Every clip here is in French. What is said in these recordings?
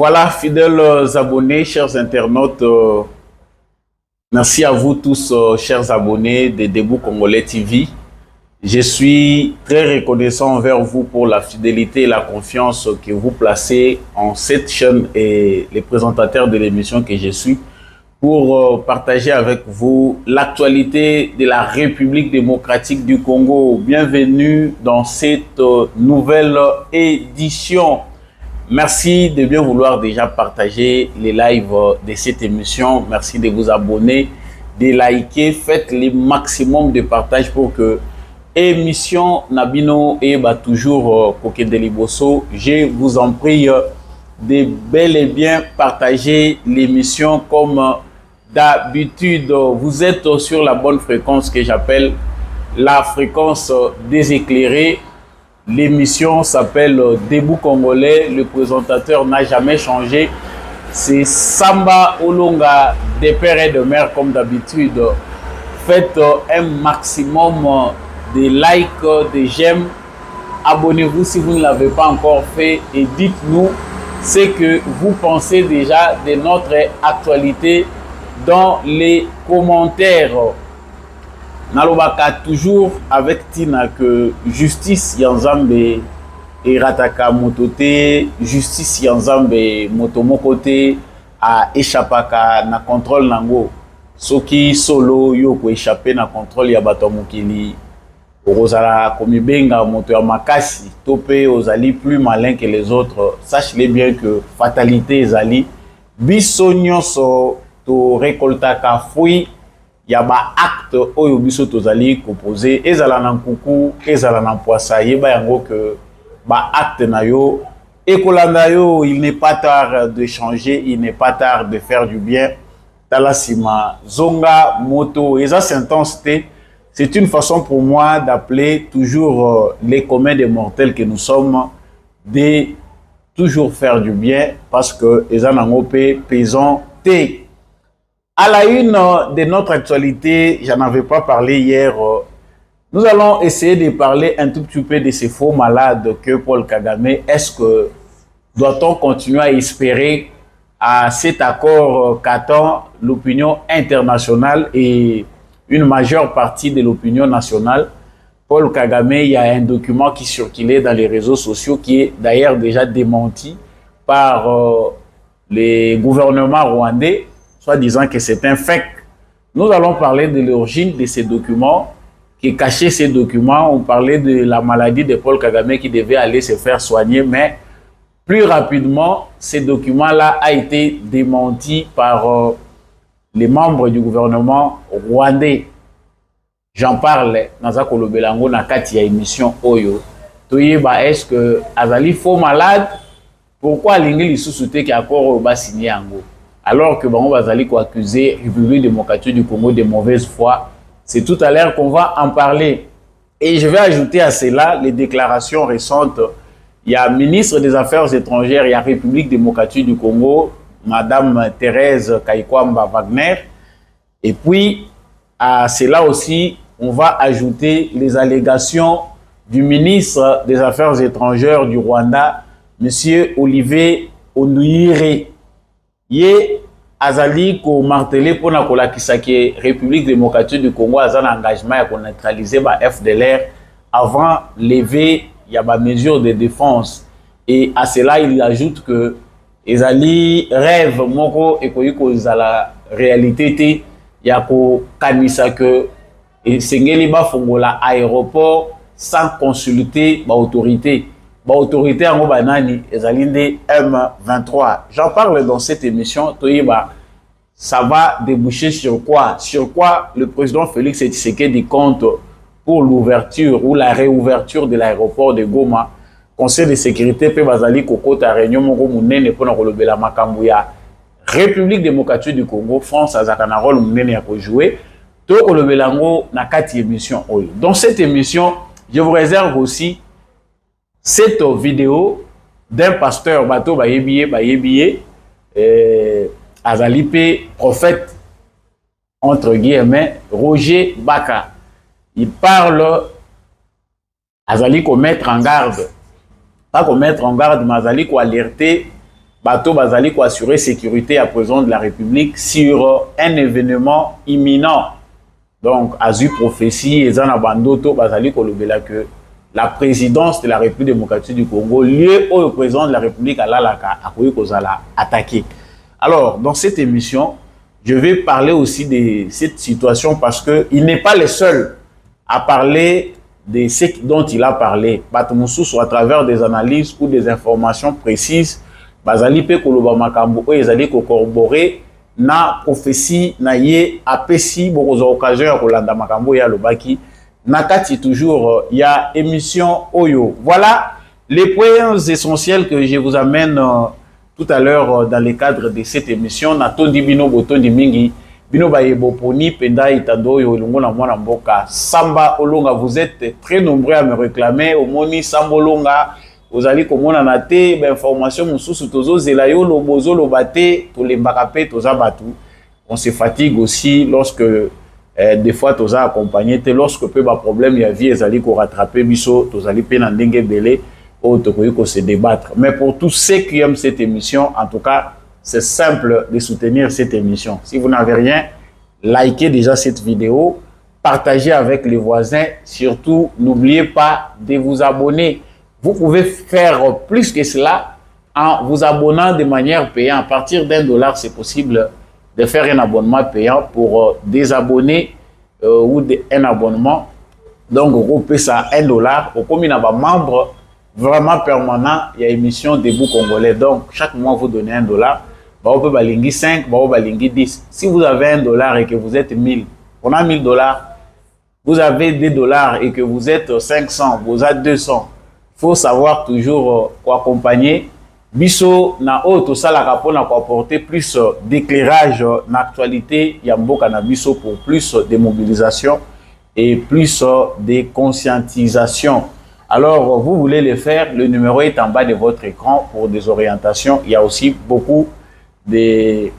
Voilà, fidèles abonnés, chers internautes, merci à vous tous, chers abonnés de Debout Congolais TV. Je suis très reconnaissant envers vous pour la fidélité et la confiance que vous placez en cette chaîne et les présentateurs de l'émission que je suis pour partager avec vous l'actualité de la République démocratique du Congo. Bienvenue dans cette nouvelle édition. Merci de bien vouloir déjà partager les lives de cette émission. Merci de vous abonner, de liker. Faites le maximum de partage pour que émission Nabino et toujours Koké Liboso. Je vous en prie de bel et bien partager l'émission comme d'habitude. Vous êtes sur la bonne fréquence que j'appelle la fréquence des éclairés. L'émission s'appelle Debout Congolais. Le présentateur n'a jamais changé. C'est Samba Olonga, des pères et de mères comme d'habitude. Faites un maximum de likes, de j'aime. Abonnez-vous si vous ne l'avez pas encore fait et dites-nous ce que vous pensez déjà de notre actualité dans les commentaires. Nalobaka toujours avec Tina que justice Yanzambe et Rataka Motote, justice Yanzambe Motomokote a échappaka na contrôle nango. Soki solo yoko échappé na contrôle ya bato mokili. Orozala komibenga moto ya makasi, topé ozali plus malin que les autres. Sachez bien que fatalité ezali biso nyonso to récoltaka fruit. Il y a des actes oyo biso tozali composé ezala na nkuku ezala na poisa yeba yango que ba acte na yo ekolanda yo. Il n'est pas tard de changer, il n'est pas tard de faire du bien. Talasima zonga moto eza sentence te. C'est une façon pour moi d'appeler toujours les communs des mortels que nous sommes de toujours faire du bien parce que eza nango pe pesant te. À la une de notre actualité, j'en avais pas parlé hier, nous allons essayer de parler un tout petit peu de ces faux malades que Paul Kagame. Est-ce que doit-on continuer à espérer à cet accord qu'attend l'opinion internationale et une majeure partie de l'opinion nationale? Paul Kagame, il y a un document qui circulait dans les réseaux sociaux qui est d'ailleurs déjà démenti par les gouvernements rwandais, soit disant que c'est un fake. Nous allons parler de l'origine de ces documents, qui cachaient ces documents. On parlait de la maladie de Paul Kagame qui devait aller se faire soigner, mais plus rapidement, ces documents-là ont été démentis par les membres du gouvernement rwandais. J'en parle dans un kolobelango na kati ya émission Oyo. Toyeba, est-ce que azali faux malade? Pourquoi l'ingéli sous-souté qui a encore ba signé yango? Alors que Bango Bazali ko accusé République démocratique du Congo de mauvaise foi. C'est tout à l'heure qu'on va en parler. Et je vais ajouter à cela les déclarations récentes. Il y a ministre des Affaires étrangères, il y a République démocratique du Congo, Madame Thérèse Kaikwamba Wagner. Et puis, à cela aussi, on va ajouter les allégations du ministre des Affaires étrangères du Rwanda, Monsieur Olivier Onuire. Ye azali ko martelé pour na kolakisa ke République démocratique du Congo a un engagement à neutraliser ba FDLR avant lever ya ba mesure de défense. Et à cela il ajoute que ezali rêve moko ekoyiko zala réalité te ya ko kanisa que sengeli ba fongola aéroport sans consulter ba autorité. Autorité en Banani, Ezalinde M23. J'en parle dans cette émission. Toyiba, ça va déboucher sur quoi? Sur quoi le président Félix Tshisekedi compte pour l'ouverture ou la réouverture de l'aéroport de Goma. Conseil de sécurité pe bazali kokota réunion moko munene pona kolobela makambo ya République démocratique du Congo. France azaka na rôle munene ya ko jouer. To kolobelango na kati émission oyo. Dans cette émission, je vous réserve aussi cette vidéo d'un pasteur bateau bayebiye azalipe prophète entre guillemets Roger Baka. Il parle azali ko mettre en garde, pas ko mettre en garde mais azali ko alerter bateau bazali ko assurer sécurité à président de la République sur un événement imminent. Donc, azu prophétie, et zana bandoto, bazali ko lobela que la présidence de la République démocratique du Congo, lieu où le président de la République a l'alaka, a kozala attaqué. Alors, dans cette émission, je vais parler aussi de cette situation parce qu'il n'est pas le seul à parler de ce dont il a parlé. Batumoussou, à travers des analyses ou des informations précises, bazali pe koloba makambo o ezali ko corroborer na prophétie na ye apesi bokozo occasion ya kolanda makambo ya lobaki nakati toujours ya émission oyo. Voilà les points essentiels que je vous amène tout à l'heure dans le cadre de cette émission. Natondi bino botondi mingi bino bayebo poni penda itando yo longo na mwana mboka Samba Olonga. Vous êtes très nombreux à me réclamer omoni Samba Olonga. Vous allez komona na te ba information mususu tozo zela yo lobozo lobate to le mbakape toza batu. On se fatigue aussi lorsque des fois toza accompagné te lorsque peu ba problème ya vie ezali ko rattraper biso tozali pe na ndenge belé o to ko se débattre. Mais pour tous ceux qui aiment cette émission, en tout cas, c'est simple de soutenir cette émission. Si vous n'avez rien, likez déjà cette vidéo, partagez avec les voisins, surtout n'oubliez pas de vous abonner. Vous pouvez faire plus que cela en vous abonnant de manière payante. À partir d'$1, c'est possible de faire un abonnement payant pour des abonnés ou un abonnement. Donc, vous payez ça $1. Au comme il y a un membre vraiment permanent, il y a émission Debout Congolais. Donc, chaque mois, vous donnez $1. Vous pouvez balingi 5, vous pouvez balingi 10. Si vous avez $1 et que vous êtes 1000, on a $1000. Vous avez $2 et que vous êtes 500, vous êtes 200. Il faut savoir toujours quoi accompagner. Biso na auto sala kapona ko apporter plus d'éclairage dans l'actualité yamboka na biso pour plus de mobilisation et plus de conscientisation. Alors vous voulez le faire, le numéro est en bas de votre écran pour des orientations. Il y a aussi beaucoup de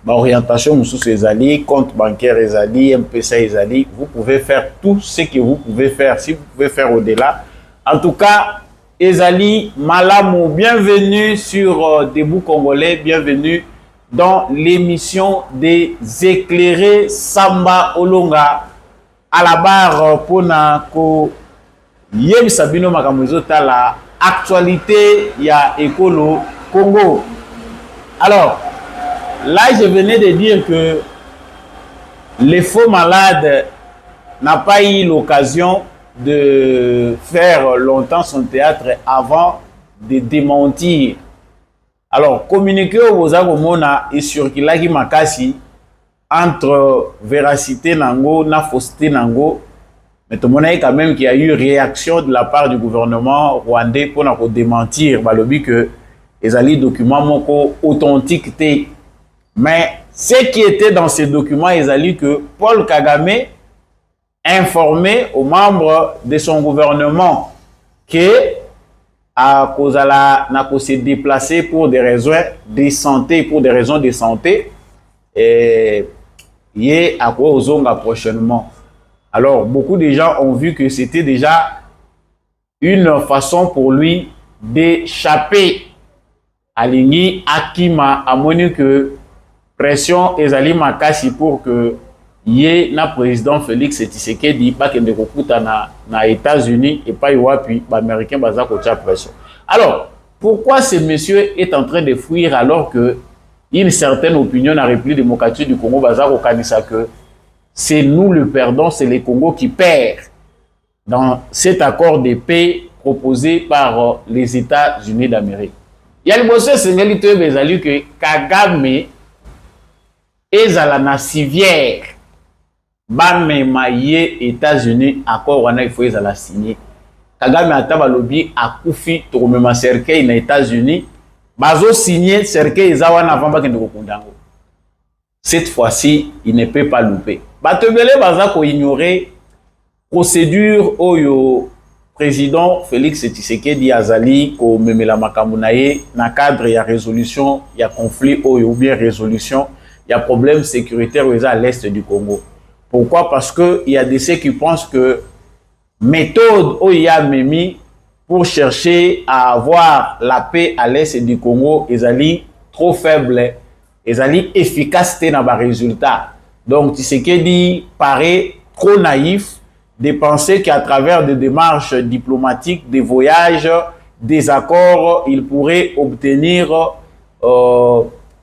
orientations sous ces alliés, compte bancaire les alliés, MPC les alliés. Vous pouvez faire tout ce que vous pouvez faire. Si vous pouvez faire au-delà. En tout cas, Ezali Malamou, bienvenue sur Debout Congolais, bienvenue dans l'émission des éclairés Samba Olonga. À la barre, pour ko Yem Sabino Makamuzota, la actualité, il y a Écolo Congo. Alors, là, je venais de dire que les faux malades n'ont pas eu l'occasion de faire longtemps son théâtre avant de démentir. Alors, communiquer aux Agomona et sur Kilaki Makasi entre véracité nango na fausseté nango. Mais tout le monde a quand même qu'il y a eu réaction de la part du gouvernement rwandais pour nous démentir. Balobi que les documents moko authentiques. Mais ce qui était dans ces documents, ils ont dit que Paul Kagame informé aux membres de son gouvernement que à cause de n'a s'est déplacé pour des raisons de santé, et il est à quoi aux onga prochainement. Alors beaucoup de gens ont vu que c'était déjà une façon pour lui d'échapper à l'Ini Akima a moni que pression ezali makasi pour que yé na président Félix Tshisekedi pas que de kokuta na États-Unis et pas puis américain baza ko tia pression. Alors, pourquoi ce monsieur est en train de fuir alors que une certaine opinion dans la République démocratique du Congo baza ko kanisa que c'est nous le perdant, c'est le Congo qui perd dans cet accord de paix proposé par les États-Unis d'Amérique. Il y a le monsieur Sengelito Bezali que Kagame ezala na civière bamema ye États-Unis accord wana il faut ezala signé. Kagame ataba lobi akufi to komema cercueil na États-Unis bazo signer cercueil eza wana avant ba kende kokundango. Cette fois-ci, il ne peut pas louper. Batebele baza ko ignorer procédure oyo président Félix Tshisekedi azali ko memela makambo na ye na cadre ya résolution ya conflit oyo ou bien résolution il y a problème sécuritaire à l'est du Congo. Pourquoi? Parce que il y a des ceux qui pensent que méthode où il y a memi pour chercher à avoir la paix à l'est du Congo, ezali trop faible, ezali efficacité dans les résultats. Donc Tshisekedi paraît trop naïf de penser qu'à travers des démarches diplomatiques, des voyages, des accords, il pourrait obtenir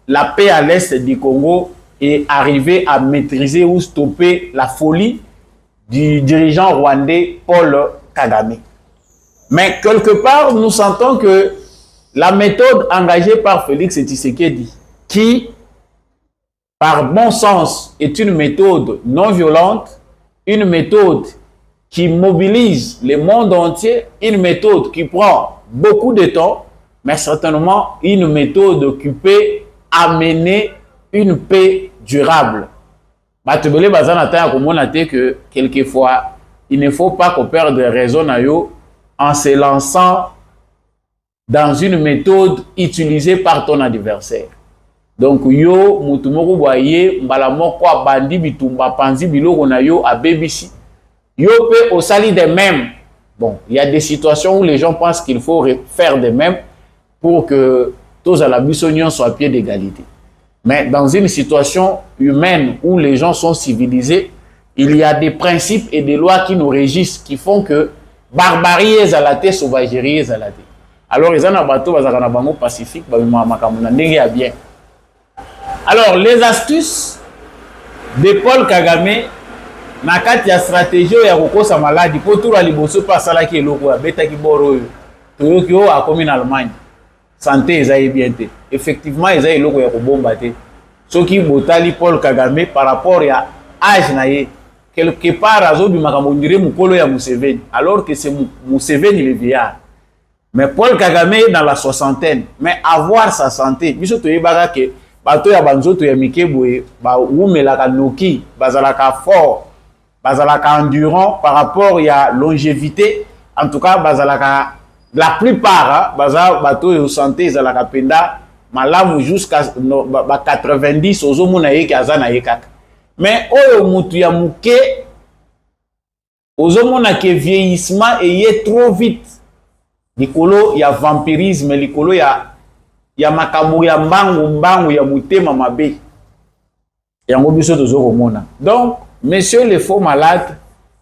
la paix à l'est du Congo et arriver à maîtriser ou stopper la folie du dirigeant rwandais Paul Kagame. Mais quelque part, nous sentons que la méthode engagée par Félix Tshisekedi, qui, par bon sens, est une méthode non violente, une méthode qui mobilise le monde entier, une méthode qui prend beaucoup de temps, mais certainement une méthode qui peut amener une paix durable. Batebele bazanata komonate que quelquefois il ne faut pas qu'on perde raison en se lançant dans une méthode utilisée par ton adversaire. Donc yo mutu moko boye mbala moko abandi bitumba panzi biloko na yo a BBC. Yo peut au sali de même. Bon, il y a des situations où les gens pensent qu'il faut faire de même pour que tous à la buissonnion soient à pied d'égalité. Mais dans une situation humaine où les gens sont civilisés, il y a des principes et des lois qui nous régissent, qui font que barbarie est à la tête, sauvagerie est à la tête. Alors, les anabato bazakana bango pacifique, makamuna ndenge ya bien. Alors, les astuces de Paul Kagame, na kati ya stratégie ya kokosa maladi, po tour aliboso pa sala ki eloko ya beta ki boro yo. Toyoki o akomi na Allemagne. Santé ezayi bien te. Effectivement, ezayi eloko ya kobomba te. Soki botali Paul Kagame par rapport ya âge na ye, quelque part azobi makambo ndire mukolo ya Museveni, alors que c'est Museveni le vieillard. Mais Paul Kagame est dans la soixantaine. Mais avoir sa santé, biso toyebaka ke bato ya banzoto ya mikeboe ba umelaka noki, bazalaka fort, bazalaka endurant par rapport à longévité. En tout cas, bazalaka la plupart bato yo santé zalaka penda malamu jusqu'à 90 ozomona ye kazana ye kaka. Mais oyo mutu ya muke ozomona ke vieillissement est trop vite. Likolo ya vampirisme, likolo ya makambo ya mbangu ya mutema mabe. Yango biso tozoko mona. Donc, monsieur le faux malade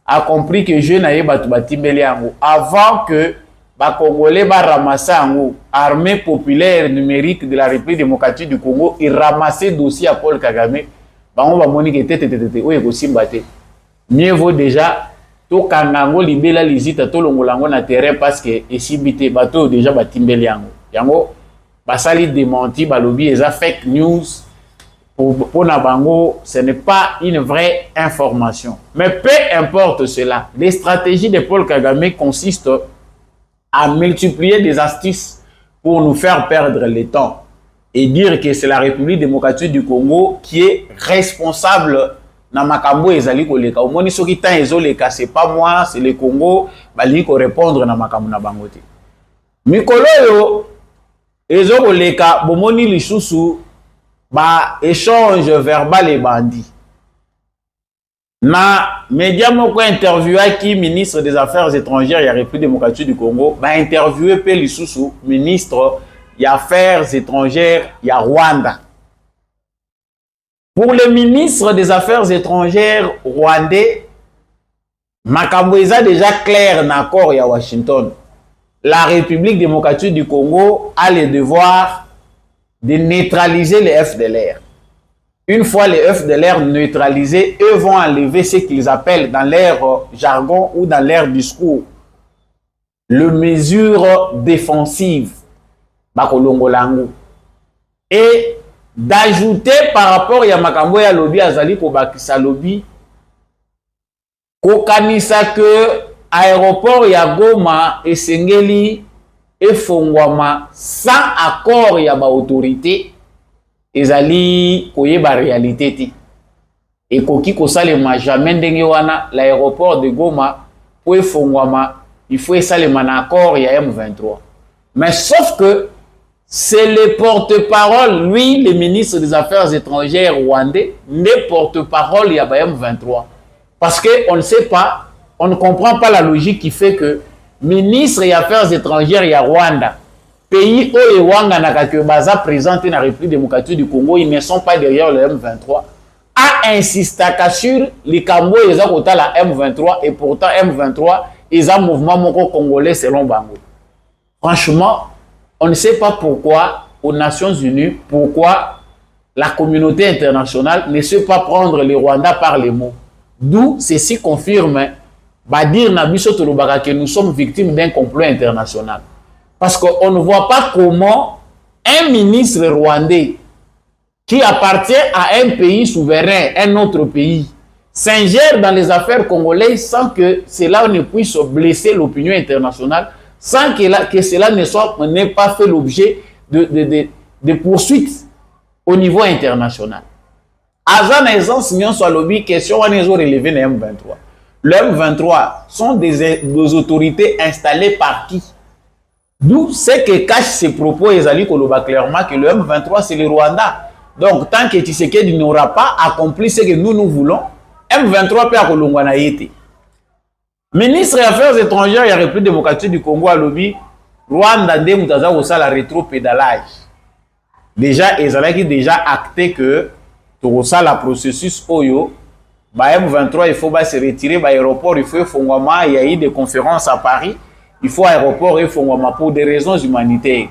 a compris que je n'aie batu batimbeli yango avant que ba Congolais ba ramasser yango armée populaire numérique de la République démocratique du Congo et ramasser dossier à Paul Kagame. Bango ba moni ke tete oye ko simba te. Mieux vaut déjà to kanango libela lizita to longolango na terrain parce que esibité bato déjà batimbeli yango. Yango basali démenti balobi eza fake news. Pour Nabango, ce n'est pas une vraie information. Mais peu importe cela, les stratégies de Paul Kagame consistent à multiplier des astuces pour nous faire perdre le temps et dire que c'est la République démocratique du Congo qui est responsable na makambo ezali koleka. Au moins soki tan ezoleka, c'est pas moi, c'est le Congo, bali ko répondre na makambo na bango te. Mikolo yo ezokoleka bomoni lisusu ba échange verbal et bandit. Na média moko interviewa qui ministre des Affaires étrangères ya République démocratique du Congo, ba interviewé pe lisusu ministre des Affaires étrangères ya Rwanda. Pour le ministre des Affaires étrangères rwandais, makambo eza déjà clair na accord ya Washington. La République démocratique du Congo a le devoir de neutraliser les FDLR. Une fois les FDLR neutralisés, eux vont enlever ce qu'ils appellent dans leur jargon ou dans leur discours le mesure défensive et d'ajouter par rapport à makambo ya lobby azali ko bakisa lobby kokanisa que aéroport ya Goma esengeli efongwama sans accord ya ba autorité ezali koyeba réalité ti et koki kosalema jamais ndenge wana l'aéroport de Goma po efongwama il faut esalema na accord ya M23. Mais sauf que c'est le porte-parole, lui le ministre des Affaires étrangères rwandais, le porte-parole ya ba M23 parce que on ne sait pas, on ne comprend pas la logique qui fait que ministre des Affaires étrangères ya Rwanda, pays où les Wangana que Baza présenté dans la République démocratique du Congo, ils ne sont pas derrière le M23, a insisté sur les Cambo et la M23 et pourtant M23 ils ont un mouvement congolais selon Bango. Franchement, on ne sait pas pourquoi aux Nations Unies, pourquoi la communauté internationale ne sait pas prendre les Rwandais par les mots. D'où ceci confirme dire que nous sommes victimes d'un complot international. Parce qu'on ne voit pas comment un ministre rwandais qui appartient à un pays souverain, un autre pays, s'ingère dans les affaires congolaises sans que cela ne puisse blesser l'opinion internationale, sans que cela n'ait pas fait l'objet de poursuites au niveau international. Avant naissance, nous avons lobby question on est relevé le M23. Le M23 sont des autorités installées par qui? D'où c'est que cache ses propos et Zali Koloba clairement que le M23 c'est le Rwanda. Donc tant que Tshisekedi n'aura pas accompli ce que nous voulons, M23 peut akolongwana yete. Ministre des Affaires étrangères et la République démocratique du Congo à lobby Rwanda nde mutaza kosala rétropédalage. Déjà ezalaki déjà acté que la processus Oyo, M23 il faut se retirer, aéroport il faut fongwama, il y a eu des conférences à Paris, il faut aéroport et fongwama pour des raisons humanitaires.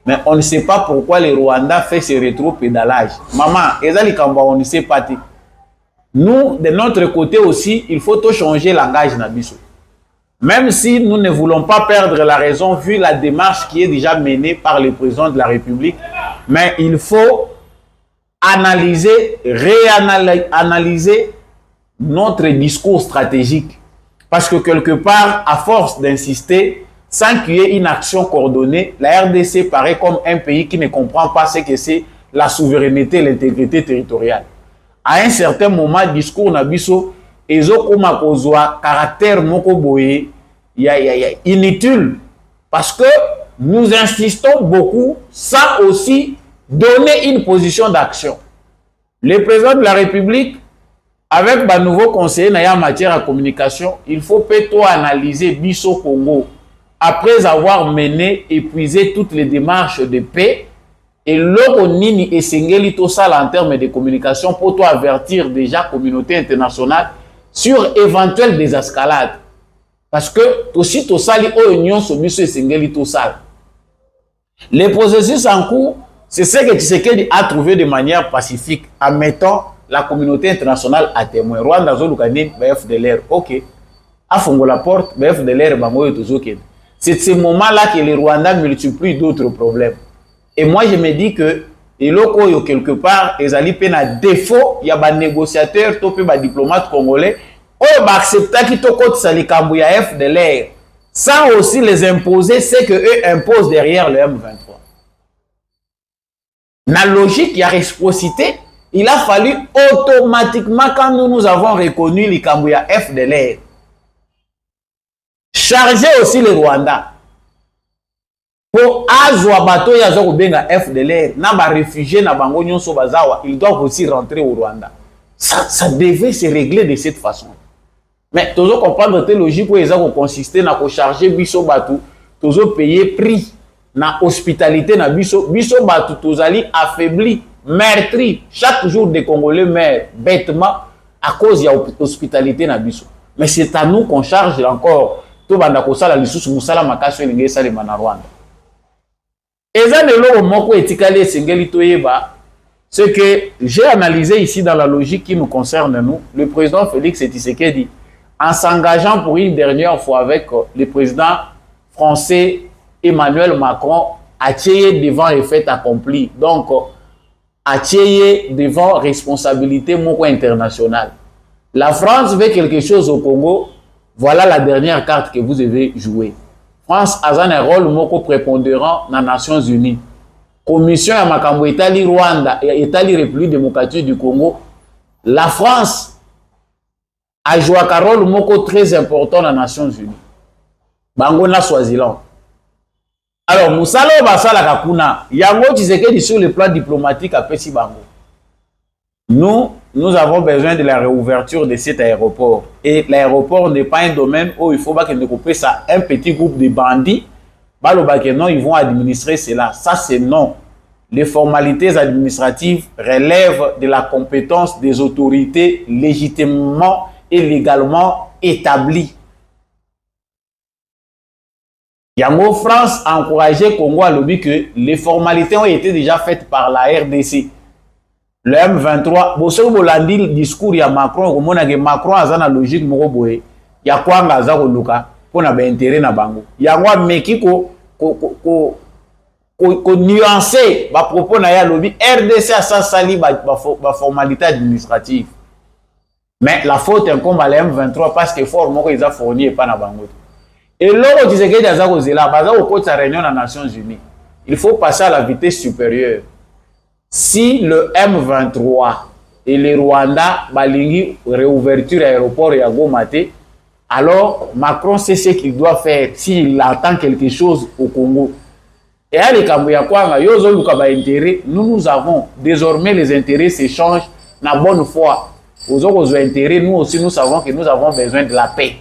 Mais on ne sait pas pourquoi les Rwandais fait ce rétro-pédalage. Maman, on ne sait pas. Nous, de notre côté aussi, il faut tout changer le langage Nabiso. Même si nous ne voulons pas perdre la raison vu la démarche qui est déjà menée par le président de la République, mais il faut analyser, réanalyser notre discours stratégique. Parce que quelque part, à force d'insister, sans qu'il y ait une action coordonnée, la RDC paraît comme un pays qui ne comprend pas ce que c'est la souveraineté et l'intégrité territoriale. À un certain moment, le discours Nabiso, ezokoma kozwa caractère moko boye, inutile. Parce que nous insistons beaucoup sans aussi donner une position d'action. Le président de la République, avec le nouveau conseiller en matière de communication, il faut plutôt analyser Biso Congo. Après avoir mené, épuisé toutes les démarches de paix, et l'Okonini et Sengeli Tosal en termes de communication pour toi avertir déjà la communauté internationale sur éventuelle désescalade. Parce que aussi Tosali Oignon Sobiso et Sengeli Tosal. Les processus en cours, c'est ce que Tshisekedi a trouvé de manière pacifique en mettant la communauté internationale à témoin. Rwanda Zolukani, BFDLR, ok. A fongo la porte, BFDLR, Bangoyo Tozoken. C'est ce moment-là que les Rwandais multiplient d'autres problèmes. Et moi, je me dis que, et loko quelque part, ils allaient peine à défaut, il y a des négociateurs, des diplomates congolais, ils acceptent qu'ils te sali Kambouya FDLR, sans aussi les imposer ce qu'eux imposent derrière le M23. Dans la logique, il y a réciprocité, il a fallu automatiquement, quand nous avons reconnu les Kambouya FDLR, charger aussi les Rwandais. Pour azwa bato ya zoko benga FDLR, na ba réfugiés na bango nyonso bazawa, ils doivent aussi rentrer au Rwanda. Ça devait se régler de cette façon. Mais toujours comprendre que logique où ils ont consisté na ko charger biso batu, toujours payer prix na hospitalité na biso batu tozali affaibli, meurtri. Chaque jour des Congolais meurent bêtement à cause de l'hospitalité na biso. Mais c'est à nous qu'on charge encore. Tout banda ko sala lisusu musala makaso elingi salema na Rwanda. Ce que j'ai analysé ici dans la logique qui nous concerne, nous, le président Félix Tshisekedi, en s'engageant pour une dernière fois avec le président français Emmanuel Macron, a tiré devant les faits accomplis. Donc, a tiré devant responsabilité internationale. La France veut quelque chose au Congo. Voilà la dernière carte que vous devez jouer. France a un rôle moko prépondérant dans les Nations Unies. Commission à Makambo Italie Rwanda et Italie République démocratique du Congo. La France a joué un rôle moko très important dans les Nations Unies. Bangona Swaziland. Alors Moussalo Basala Kakuna, Yango Tshisekedi sur le plan diplomatique à Pessi Bango. Nous nous avons besoin de la réouverture de cet aéroport. Et l'aéroport n'est pas un domaine où il faut pas que nous coupions ça un petit groupe de bandits. Non, ils vont administrer cela. Ça, c'est non. Les formalités administratives relèvent de la compétence des autorités légitimement et légalement établies. Yango France a encouragé Congo à lobby que les formalités ont été déjà faites par la RDC. Le M23, boso bolandi le discours ya Macron, au mona que Macron a zana logique moko boye, ya kwanga za ko luka pona ba intérêt na bango. Yango meki ko nuancer ba propos na ya lobby RDC a sa sali ba formalité administrative. Mais la faute incombe à la M23 parce que fort moko ils a fourni et pas na bango. Et l'autre disait que za ko zela ba za ko sa réunion na Nations Unies. Il faut passer à la vitesse supérieure. Si le M23 et le Rwanda balingi réouverture aéroport et à Gomate, alors Macron sait ce qu'il doit faire s'il attend quelque chose au Congo. Et à nous avons désormais les intérêts s'échangent la bonne foi. Aux autres intérêts, nous aussi nous savons que nous avons besoin de la paix.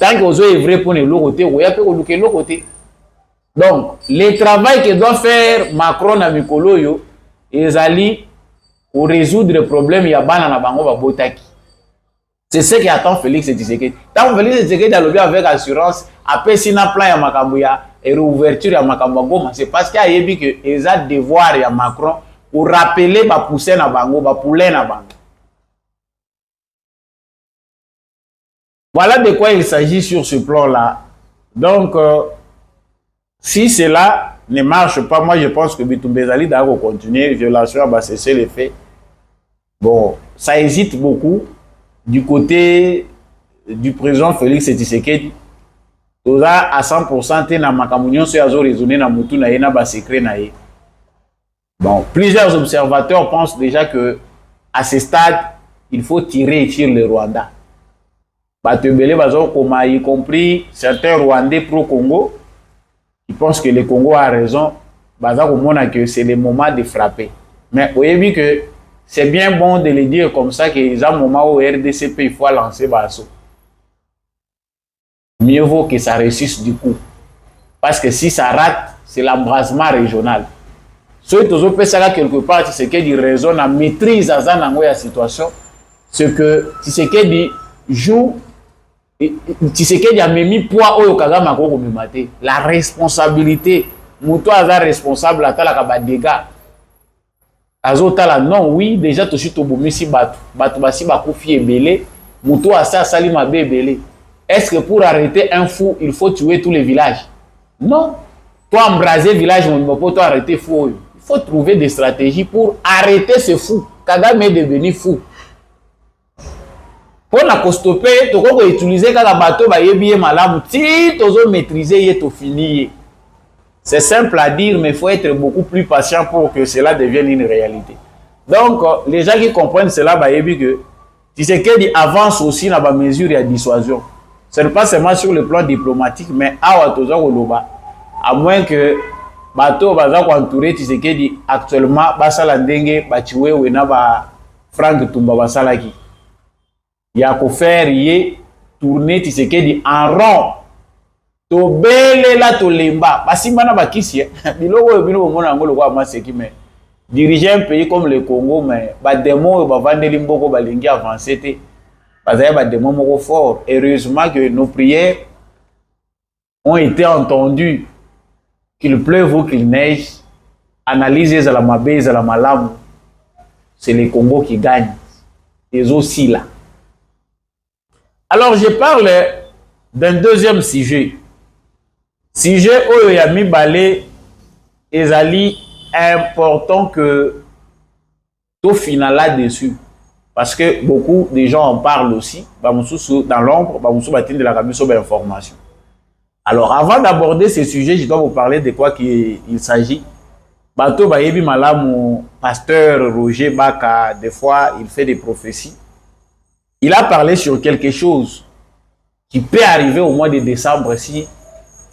Tant que vous êtes vrai pour l'autre côté, vous avez l'autre côté. Donc, le travail que doit faire Macron à Mikolo, ils allaient pour résoudre le problème, il y a banana bango babotaki. C'est ce qui attend Félix Tshisekedi. Tant Félix Tshisekedi a lobby avec assurance, après si na plan ya makambuya et réouverture ya makambo, c'est parce qu'il y a yebi que ils ont devoir ya Macron pour rappeler ba pousser na bango, ba poulet na bango. Voilà de quoi il s'agit sur ce plan-là. Donc, si cela ne marche pas, moi je pense que Bitoumbezali doit continuer, violation va cesser les faits. Bon, ça hésite beaucoup du côté du président Félix Tshisekedi. Tout ça à 100% t'es na makamunion sur azo raisonner na mutu na yena ba secret na ye. Bon, plusieurs observateurs pensent déjà que à ce stade, il faut tirer sur le Rwanda. Batebele bazo koma y compris certains Rwandais pro-Congo. Ils pensent que le Congo a raison, que c'est le moment de frapper. Mais vous avez vu que c'est bien bon de le dire comme ça, qu'il y a un moment où RDCP il faut lancer Basso. Mieux vaut que ça réussisse du coup. Parce que si ça rate, c'est l'embrasement régional. Ce qui est quelque part, c'est ce qu'il raisonne à maîtrise à la situation. Ce que Tshisekedi joue. Tshisekedi a mis poids au Kagame ko komemate la responsabilité muto aza responsable atala ka ba dégâts azotala non oui déjà to chito bomisi batu basi ba kofi ebele muto asa sali mabe ebele. Est-ce que pour arrêter un fou il faut tuer tous les villages? Non, toi embraser village mon pote arrêter fou. Il faut trouver des stratégies pour arrêter ce fou. Kagame est devenu fou. Pour la stopper, tu peux utiliser quand la bateau va y bien malade, si tu veux maîtriser et tu finis. C'est simple à dire, mais il faut être beaucoup plus patient pour que cela devienne une réalité. Donc, les gens qui comprennent cela, bah, que Tshisekedi avance aussi dans la mesure de dissuasion. Ce n'est pas seulement sur le plan diplomatique, mais à moins que bateau va entourer Tshisekedi actuellement, Basalandenge, Bachiwe, Wenaba, Frank Tumba Basalaki. Il y a qu'à faire tourner Tshisekedi en rond. To bele la to lemba. Basi mana bakisi. Biloko bino mona ngolo kwa maseki mais diriger un pays comme le Congo mais ba démon ba vandeli mboko balingi avancer té. Bazaya ba démon moko fort. Heureusement que nos prières ont été entendues. Qu'il pleuve ou qu'il neige, analysez à la mabé, à la malamu. C'est le Congo qui gagne. Et aussi là. Alors, je parle d'un deuxième sujet. Sujet où il y a mis balé et ali important que tout final là-dessus. Parce que beaucoup de gens en parlent aussi. Dans l'ombre, de la commission d'information. Alors, avant d'aborder ce sujet, je dois vous parler de quoi il s'agit. Bato Bayebi Malam, pasteur Roger Baka, des fois, il fait des prophéties. Il a parlé sur quelque chose qui peut arriver au mois de décembre si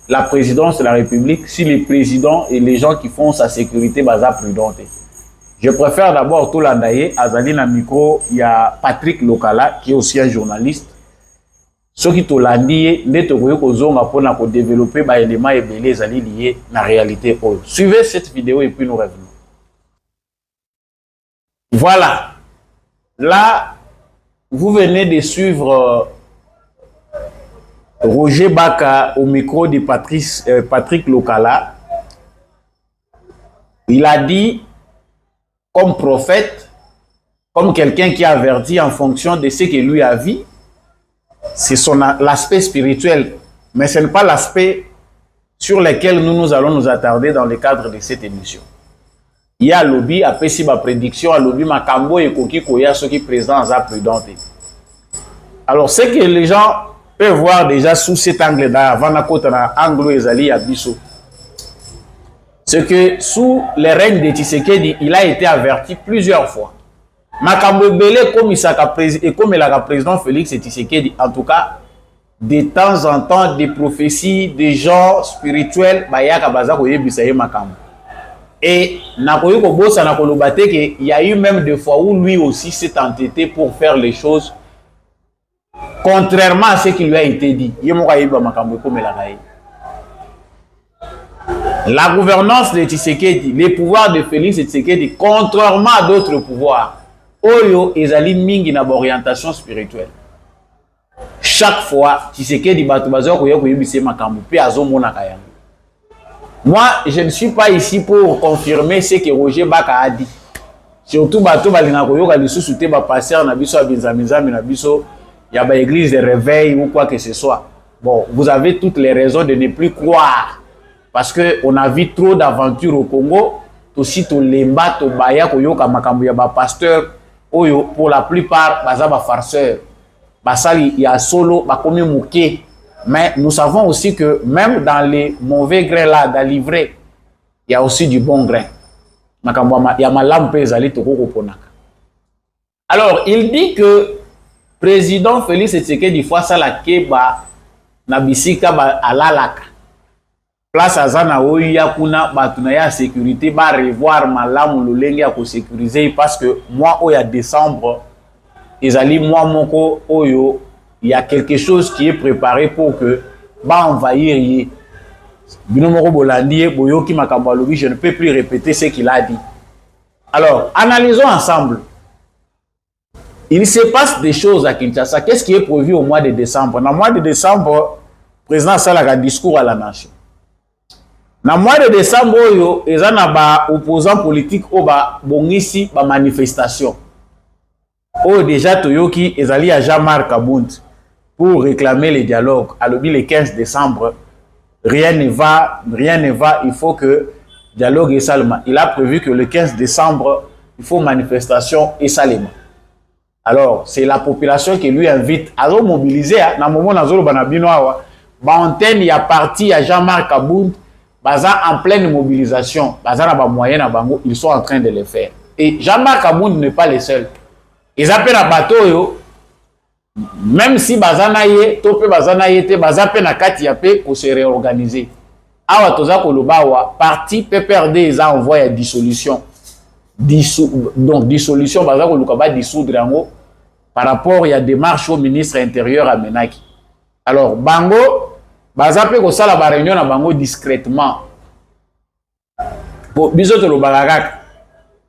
la présidence de la République, si les présidents et les gens qui font sa sécurité basent prudente. Je préfère d'abord tout l'andaye, Azali na micro, il y a Patrick Lokala, qui est aussi un journaliste. Ce qui te l'a dit, n'est pas pour développer des éléments et les alliés liés à la réalité. Suivez cette vidéo et puis nous revenons. Voilà. Là, vous venez de suivre Roger Baka au micro de Patrick Lokala. Il a dit, comme prophète, comme quelqu'un qui avertit en fonction de ce que lui a vu, c'est l'aspect spirituel, mais ce n'est pas l'aspect sur lequel nous allons nous attarder dans le cadre de cette émission. Il y a lobby, après si ma prédiction, à lobby, ma cambo et koki koya, ceux qui présentent à prudenter. Alors, ce que les gens peuvent voir déjà sous cet angle-là, avant d'être anglo ezali à Bissau, c'est que sous le règne de Tshisekedi, il a été averti plusieurs fois. Makambo Belé, comme le président Félix Tshisekedi, en tout cas, de temps en temps, des prophéties, des gens spirituels, et il y a eu même des fois où lui aussi s'est entêté pour faire les choses contrairement à ce qui lui a été dit. La gouvernance de Tshisekedi, les pouvoirs de Félix Tshisekedi, contrairement à d'autres pouvoirs, Oyo ezali mingi na orientation spirituelle. Chaque fois, Tshisekedi batu bazo koyo koyebise makambo pe azomona kayanga. Moi, je ne suis pas ici pour confirmer ce que Roger Baka a dit. Surtout batu balinga koyo ka lisusu te ba passer na biso abinzamizami na biso ya ba église de réveil ou quoi que ce soit. Bon, vous avez toutes les raisons de ne plus croire parce que on a vu trop d'aventures au Congo, aussi to lemba to baya koyo ka makambo ya ba pasteur. Oyo, pour la plupart, baza ba farceur. Basali ya solo, ba komi mouké. Mais nous savons aussi que même dans les mauvais grains là, dans l'ivraie, il y a aussi du bon grain. Alors, il dit que président Félix Tshisekedi fois ça la keba na bisika ba alalaka. Place azana oya kuna batuna ya sécurité ba revoir malamu lolenge ya ko sécuriser parce que moi oya décembre ezali moi moko oyo il y a quelque chose qui est préparé pour que ba envahir yi bino moko bolandi boyoki makambo alobi, je ne peux plus répéter ce qu'il a dit. Alors analysons ensemble. Il se passe des choses à Kinshasa. Qu'est-ce qui est prévu au mois de décembre? Dans le mois de décembre, le président Salaka discours à la nation. Dans le mois de décembre, il y a des opposants politiques qui ont ici des manifestations. Déjà, Toyoki est allé à Jean-Marc Abound pour réclamer le dialogue. Alors, le 15 décembre, rien ne va, il faut que le dialogue est salement. Il a prévu que le 15 décembre, il faut manifestation et salement. Alors, c'est la population qui lui invite à mobiliser. Dans le moment où il y a parti à Jean-Marc Abound, en pleine mobilisation, ils sont en train de le faire. Et Jean-Marc Abound n'est pas le seul. Ils appellent à bateau, même si Bazanaye, Topé Bazanaye, Bazape Nakatiape pour se réorganiser. Awa Toza Kolobawa, parti PPRD, ils ont envoyé à dissolution. Donc, dissolution, Bazako Lukaba dissoudre par rapport à la démarche au ministre intérieur à Menaki. Alors, Bango, Bazape Kosala ba réunion à Bango discrètement. Pour biso to lo bagagak.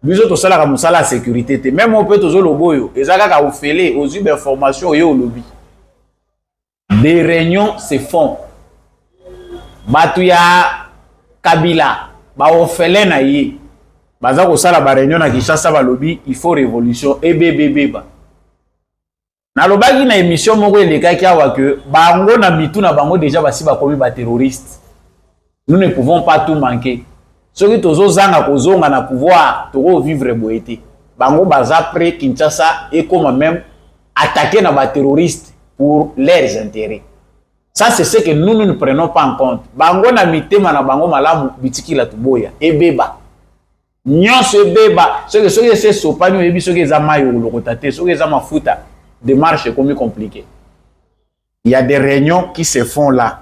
Biso to sala ka musala sécurité te. Même on peut to zo lo boyo. Ezaka ka ofele aux informations yo lobby. Des réunions se font. Batuya Kabila, ba ofele na ye. Bazako sala ba réunion na Kinshasa ba lobby, il faut révolution et bébé ba. Na lobaki na émission moko elekaki awa que bango na bitu na bango déjà basi ba komi ba terroriste. Nous ne pouvons pas tout manquer. Ceux qui tozo zanga kozonga na pouvoir to vivre boété. Bango baza près Kinshasa et comme même attaquer na ba terroriste pour leurs intérêts. Ça c'est ce que nous ne prenons pas en compte. Bango na mitema na bango malamu bitiki la tuboya et beba. Nyonso beba, ceux qui se sopanyo ebi ceux qui za mayo lokotate, ceux qui za mafuta. Démarche comme compliquée. Il y a des réunions qui se font là.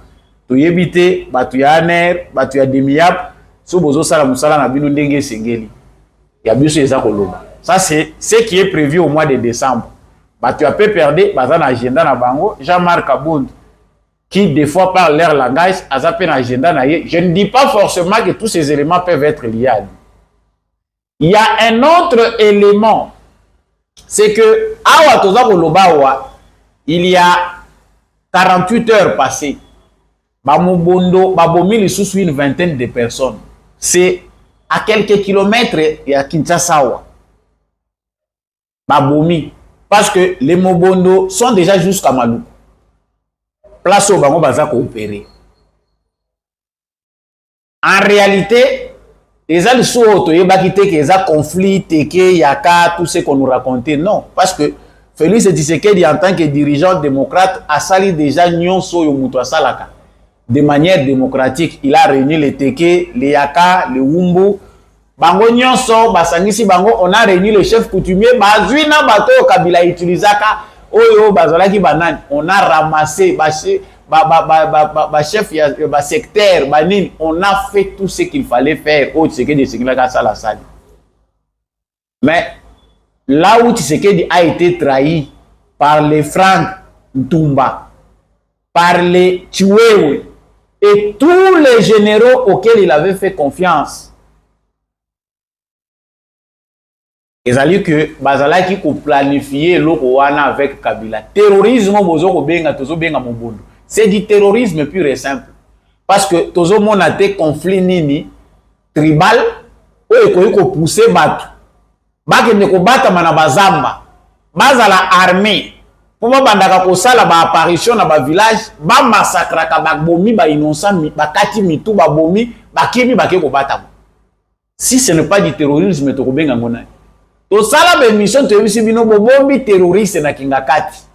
Tu éviter, tu as aner, tu as demiap, sous bozo sala musala na binu ndenge sengeli. Il ya biso eza koloba. Ça c'est ce qui est prévu au mois de décembre. Bah tu as peu perdu bazan agenda na bango Jean-Marc Abound qui des fois parle leur langage a zappé un agenda na ye. Je ne dis pas forcément que tous ces éléments peuvent être liés à lui. Il y a un autre élément, c'est que awa toza koloba il y a 48 heures passées, Bamobondo, Babomi les sous une vingtaine de personnes. C'est à quelques kilomètres et à Kinshasa. Babomi. Parce que les Mobondo sont déjà jusqu'à Malou. Place au Bango Baza coopérer. En réalité, les gens sont autorisés à quitter les conflits, Teke, Yaka, tout ce qu'on nous racontait. Non. Parce que Félix Tshisekedi, en tant que dirigeant démocrate, a sali déjà Nyonso Yomuto Salaka. De manière démocratique, il a réuni les Teke, les Yaka, les Wumbu. Bango Nyonso, Basangisi Bango, on a réuni les chefs coutumiers. Bazuina Bato Kabila Utilizaka, Oyo Bazalaki Banan. On a ramassé, chef, secteur, Banin. On a fait tout ce qu'il fallait faire. Oh, Tshisekedi, mais là où Tshisekedi a été trahi par les Franck Ntumba, par les Chiwewe et tous les généraux auxquels il avait fait confiance, ils ont dit que Bazalaki ko planifier l'Okowana avec Kabila. Terrorisme, c'est du terrorisme pur et simple. Parce que tous les gens ont des conflits nini tribal où ils ont poussé Batu. Baki ne ko bata mana bazamba. Bazala armée. Pour moi, bandaka ko sala ba apparition na ba village, ba massacre ka ba bomi ba innocent, ba kati mitu ba bomi, ba kimi ba ke ko bata. Si ce n'est pas du terrorisme, to ko benga ngona. To sala be mission to yebisi bino bombi terroriste na Kingakati.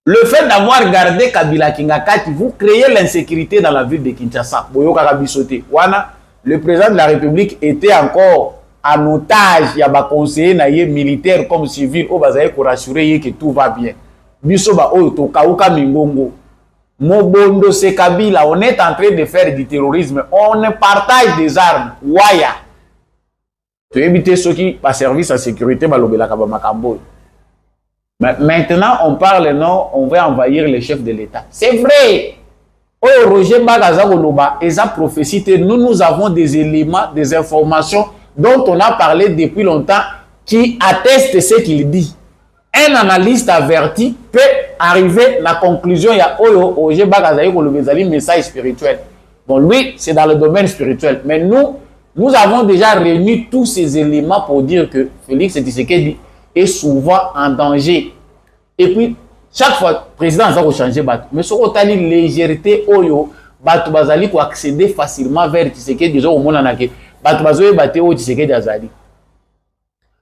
Le fait d'avoir gardé Kabila Kingakati, vous créez l'insécurité dans la ville de Kinshasa. Boyoka kabisote. Wana, le président de la République était encore en otage, il y a des conseillers militaires comme civils, au bazaye pour rassurer que tout va bien. Bisoba o to kauka mingongo. Mobondo c'est Kabila, on est en train de faire du terrorisme, on partage des armes. Waya. Tu éviter ceux qui par service à sécurité balobela kabamakambo. Maintenant on parle non, on va envahir les chefs de l'État. C'est vrai. Oh Roger Bagaza Goloba, et sa prophétie, nous avons des éléments, des informations dont on a parlé depuis longtemps, qui atteste ce qu'il dit. Un analyste averti peut arriver à la conclusion, il y a Oje Bagazaï Kolobezali, message spirituel. Bon, lui, c'est dans le domaine spirituel. Mais nous avons déjà réuni tous ces éléments pour dire que Félix Tshisekedi est souvent en danger. Et puis, chaque fois, le président a changé, mais ce qu'on a dit, légèreté, Oyo, Batu Bazali pour accéder facilement vers Tshisekedi, disons au monde en aké.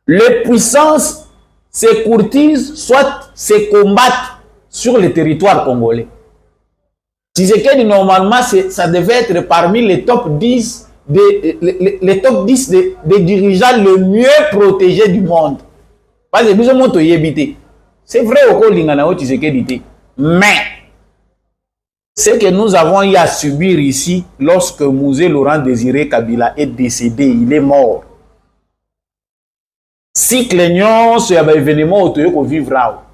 Les puissances se courtisent, soit se combattent sur le territoire congolais. Tshisekedi, normalement, ça devait être parmi les top 10 les top 10 des dirigeants les mieux protégés du monde. Parce que nous sommes tous. C'est vrai au Kolingana Tshisekedi. Mais ce que nous avons eu à subir ici, lorsque Mouzé Laurent Désiré Kabila est décédé, il est mort. Si Clénion, c'est un événement autour vivra.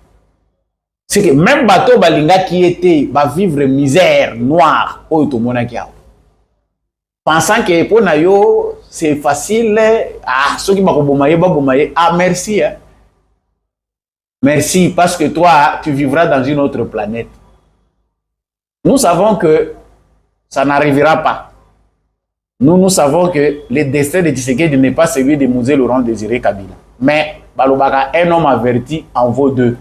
C'est que même bateau Balinga qui était, va vivre misère noire au Tomonakiao. Pensant que pour Nayo, c'est facile, ceux qui m'ont bomaye, merci. Hein. Merci, parce que toi, tu vivras dans une autre planète. Nous savons que ça n'arrivera pas. Nous savons que le destin de Tshisekedi n'est pas celui de Mouzé Laurent Désiré Kabila. Mais Balobaka, un homme averti en vaut deux.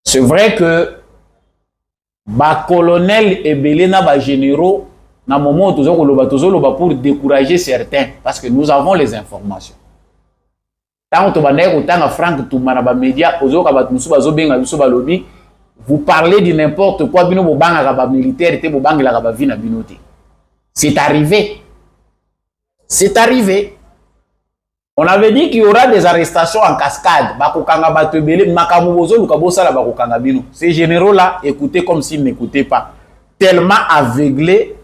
C'est vrai que colonel et Belena généraux, dans le moment où pour décourager certains, parce que nous avons les informations. Tant que Franck Toumana média, vous parlez de n'importe quoi, militaire, c'est arrivé. C'est arrivé. On avait dit qu'il y aura des arrestations en cascade. Ces généraux-là écoutaient comme s'ils n'écoutaient pas. Tellement aveuglés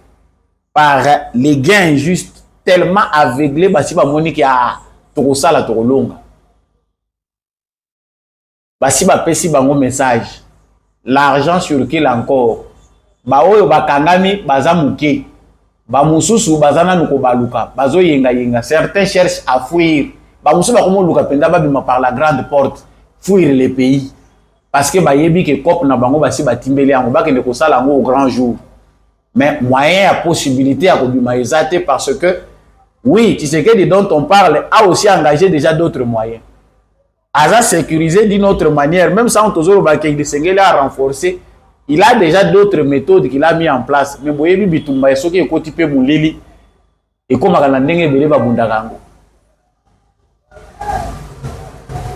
par les gains injustes tellement aveuglé basi ba moni ki a tokosala tokolonga. Basi ba pesi bango message. L'argent circule encore. Ba oyo bakangami baza muke. Ba mususu bazana nuko baluka. Bazo yenga. Certains cherchent à fuir. Ba mususu bakomo luka penda babima par la grande porte. Fuir le pays. Parce que ba yebi ke kop na bango basi batimbeli yango bakende kosala yango au grand jour. Mais moyen à possibilité à kobima ezate parce que oui, Tshisekedi dont on parle a aussi engagé déjà d'autres moyens. A sécurisé d'une autre manière, même sans Tozoro Bakeng Sengele a renforcé, il a déjà d'autres méthodes qu'il a mis en place. Mais boyebi bitumba soki ekoti pe mulili et comme akala ndenge bele babundakango.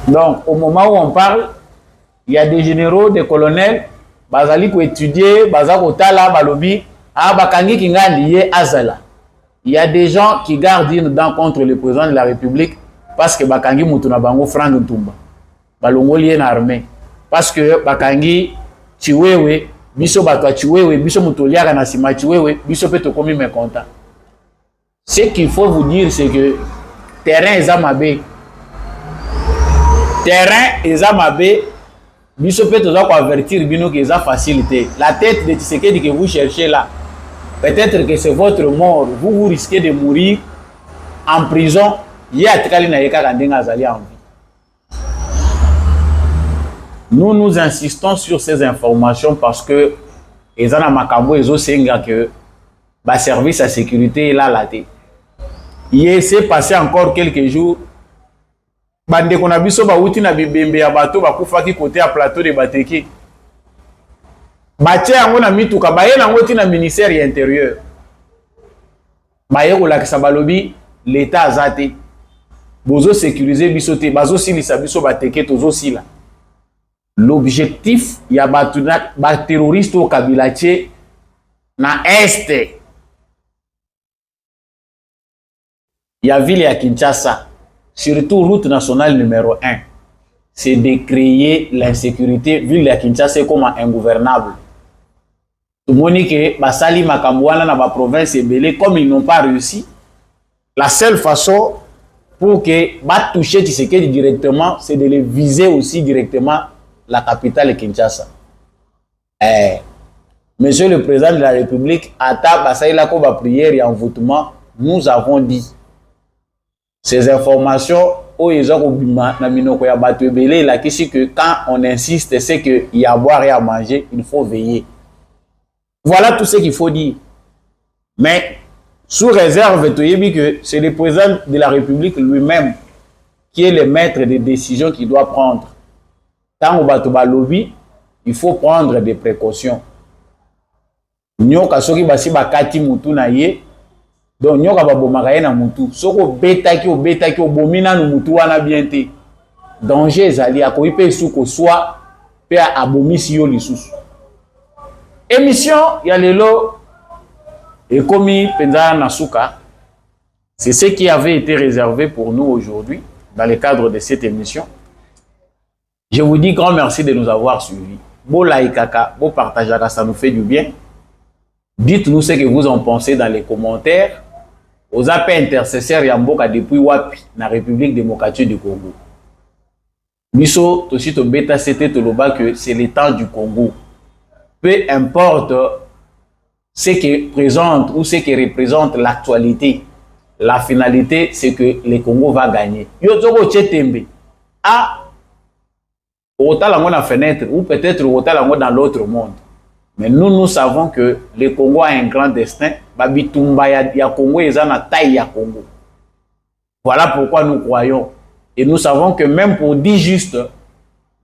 Donc au moment où on parle, il y a des généraux, des colonels, bazali ko étudier, bazako tala balobi, bakangi kingandi ye azala. Il y a des gens qui gardent une dent contre le président de la République parce que bakangi mutu na bango Frank Ntumba. Balongoli en armée. Parce que bakangi Chiwewe, biso batwa Chiwewe, biso mutoliaka na sima Chiwewe, biso pe to komi mécontent. Ce qu'il faut vous dire c'est que terrain ezamabe. Terrain ezamabe. Biso peut toujours avertir bino que ça facilité. La tête de Tshisekedi que vous cherchez là, peut-être que c'est votre mort. Vous risquez de mourir en prison. Nous insistons sur ces informations parce que les gens makambo ezo senga que ba service à sécurité là la tête. Il s'est passé encore quelques jours. Bande kona biso ba uti na bibembe ya bato bakufaki côté à plateau de Bateki. Batie yango na mituka baye nango ti na ministère ya intérieur. Baye ko lakisa balobi l'état azate. Bozo sécuriser biso te bazo silisa biso Bateki tozo sila. L'objectif ya batu na ba terroriste au Kabila tie na este. Ya ville ya Kinshasa. Surtout route nationale numéro 1, c'est de créer l'insécurité, ville de Kinshasa comme ingouvernable. Tout le monde dit que Basali Makambouana dans la province est belé, comme ils n'ont pas réussi, la seule façon pour que bat toucher Tshisekedi directement, c'est de les viser aussi directement la capitale Kinshasa. Monsieur le Président de la République, à ta Basali la prière et envoûtement, nous avons dit. Ces informations, que quand on insiste, c'est qu'il y a à boire et à manger, il faut veiller. Voilà tout ce qu'il faut dire. Mais, sous réserve, que c'est le président de la République lui-même qui est le maître des décisions qu'il doit prendre. Quand on va te lobby, il faut prendre des précautions. Donc nyoka babomaka na mutu soko betaki obomina no mutu wana bien te danger ezali akoyi pe suko soit pe abomisi yo lisusu. Émission ya lelo ekomi penza na suka. C'est ce qui avait été réservé pour nous aujourd'hui dans le cadre de cette émission. Je vous dis grand merci de nous avoir suivis. Bo laikaka, bo partageaka, ça nous fait du bien. Dites-nous ce que vous en pensez dans les commentaires. Aux appels intercesseurs Yamboka depuis Wapi, na République démocratique du Congo. Miso, Toshito Beta, c'était Toloba que c'est le temps du Congo. Peu importe ce qui présente ou ce qui représente l'actualité, la finalité, c'est que le Congo va gagner. Yotoko Tchetembe. Ah, Otalango na fenêtre, ou peut-être Otalango dans l'autre monde. Mais nous savons que le Congo a un grand destin. Babitumba ya Congo et na taille ya Congo. Voilà pourquoi nous croyons. Et nous savons que même pour dire juste,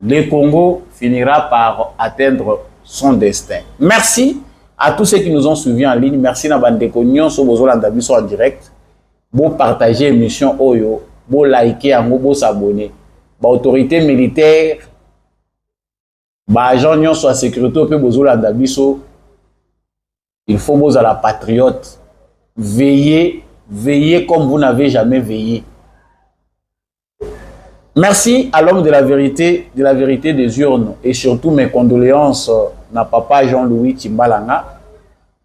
le Congo finira par atteindre son destin. Merci à tous ceux qui nous ont suivis en ligne. Merci na bandeko nyonso bozolanda biso en direct. Bo partager émission Oyo, bo liker yango, bo s'abonner. Ba autorité militaire, ba agent nyonso à sécurité pe bozolanda biso. Il faut vous à la patriote. Veillez, veillez comme vous n'avez jamais veillé. Merci à l'homme de la vérité des urnes et surtout mes condoléances à papa Jean-Louis Timbalanga.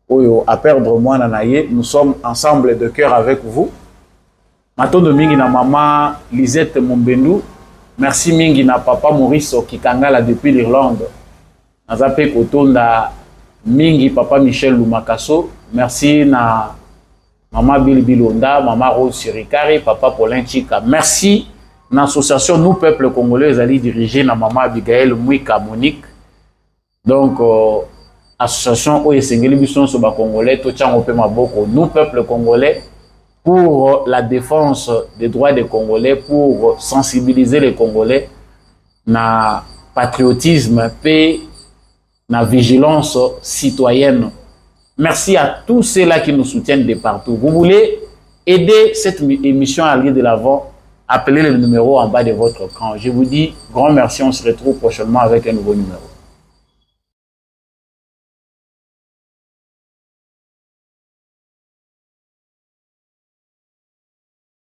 oyo à perdre moi nanaye, nous sommes ensemble de cœur avec vous. Matondo mingi na maman Lisette Mombendu, merci mingi na papa Maurice Kikangala depuis l'Irlande. Nazape kotonda mingi papa Michel Lumakaso, merci na maman Billy Bilonda, maman Rose Sirikari, papa Paulin Chika. Merci na l'association Nous Peuple Congolais allait diriger na maman Abigail Mouika Monique. Donc association Oyesengeli Bison Soba Congolais, Tochango Pe Maboko, Nous Peuple Congolais pour la défense des droits des Congolais, pour sensibiliser les Congolais na patriotisme, paix, na vigilance citoyenne. Merci à tous ceux-là qui nous soutiennent de partout. Vous voulez aider cette émission à aller de l'avant, appelez le numéro en bas de votre écran. Je vous dis grand merci, on se retrouve prochainement avec un nouveau numéro.